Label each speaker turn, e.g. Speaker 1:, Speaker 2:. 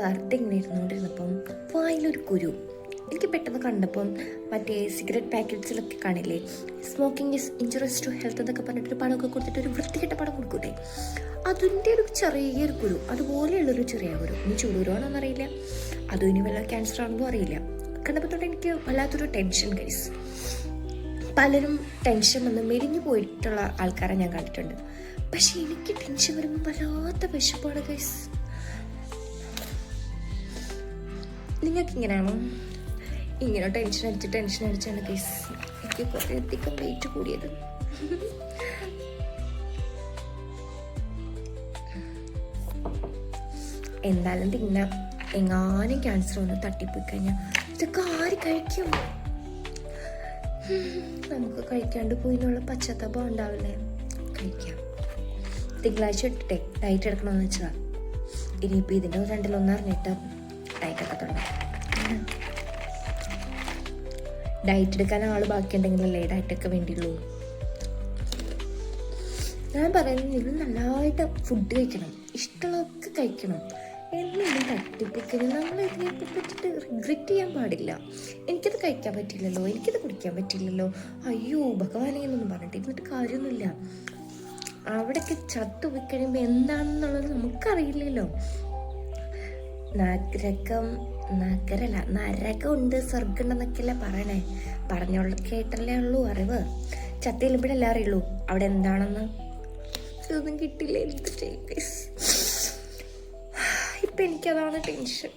Speaker 1: വെറുതെ ഇങ്ങനെ ഇരുന്നുകൊണ്ടിരുന്നപ്പം വായിലൊരു കുരു. എനിക്ക് പെട്ടെന്ന് കണ്ടപ്പം മറ്റേ സിഗരറ്റ് പാക്കറ്റ്സിലൊക്കെ കാണില്ലേ, smoking is injuries to health എന്നൊക്കെ പറഞ്ഞിട്ടൊരു പടമൊക്കെ കൊടുത്തിട്ട് ഒരു വൃത്തികെട്ട പടം കൊടുക്കൂട്ടെ, അതിൻ്റെ ഒരു ചെറിയൊരു കുരു, അതുപോലെയുള്ളൊരു ചെറിയ കുരു. ഇനി ചൂടുകുരുവാണോന്ന് അറിയില്ല, അതും ഇനി വല്ല ക്യാൻസർ ആണെന്നും അറിയില്ല. കണ്ടപ്പോൾ തൊട്ട് എനിക്ക് വല്ലാത്തൊരു ടെൻഷൻ ഗൈസ്. പലരും ടെൻഷൻ വന്ന് മെലിഞ്ഞു പോയിട്ടുള്ള ആൾക്കാരെ ഞാൻ കണ്ടിട്ടുണ്ട്. പക്ഷെ എനിക്ക് ടെൻഷൻ വരുമ്പോൾ വല്ലാത്ത വിശപ്പാണ് ഗൈസ്. നിങ്ങൾക്ക് ഇങ്ങനെയാണോ? ഇങ്ങനെ ടെൻഷൻ അടിച്ചാണ് ഗൈസ് എനിക്ക് കുറേ അധികം വെയിറ്റ് കൂടിയത്. എന്തായാലും തിന്നാം. എങ്ങാനും ക്യാൻസർ ഒന്ന് തട്ടിപ്പോയി കഴിഞ്ഞാൽ ഇതൊക്കെ ആര് കഴിക്കും? നമുക്ക് കഴിക്കാണ്ട് പോയി എന്നുള്ള പശ്ചാത്താപം ഉണ്ടാവില്ലേ? കഴിക്കാം. തിങ്കളാഴ്ച ഇട്ടിട്ടേ ഡയറ്റ് എടുക്കണമെന്ന് വെച്ചാൽ ഇനിയിപ്പോൾ ഇതിൻ്റെ 2-1 അറിഞ്ഞിട്ട് ഡയറ്റൊക്കെ തുടങ്ങാം. ഡയറ്റ് എടുക്കാൻ ആൾ ബാക്കിയുണ്ടെങ്കിലല്ലേ ഡയറ്റൊക്കെ വേണ്ടിയുള്ളൂ. ഞാൻ പറയുന്നത് നിങ്ങൾ നല്ലതായിട്ട് ഫുഡ് കഴിക്കണം, ഇഷ്ടമുള്ളതൊക്കെ കഴിക്കണം. എന്തെങ്കിലും തട്ടിപ്പിക്കല് നമ്മൾ ഇതിനെ പറ്റിയിട്ട് റിഗ്രറ്റ് ചെയ്യാൻ പാടില്ല. എനിക്കത് കഴിക്കാൻ പറ്റില്ലല്ലോ, എനിക്കത് കുടിക്കാൻ പറ്റില്ലല്ലോ, അയ്യോ ഭഗവാനെ എന്നൊന്നും പറഞ്ഞിട്ട് ഇരുന്നിട്ട് കാര്യമൊന്നുമില്ല. അവിടെയൊക്കെ ചത്തുപോയി കഴിയുമ്പോൾ എന്താണെന്നുള്ളത് നമുക്കറിയില്ലല്ലോ. നരകമുണ്ട് സ്വർഗമുണ്ടെന്നൊക്കെയല്ലേ പറയണേ. പറഞ്ഞുള്ള കേട്ടല്ലേ ഉള്ളൂ അറിവ്. ചത്തി ചെല്ലുമ്പോഴല്ലേ അറിയുള്ളൂ അവിടെ എന്താണെന്ന്. ഇതൊന്നും കിട്ടില്ല. എന്ത് ചെയ്യും? ഇപ്പം എനിക്കതാണ് ടെൻഷൻ.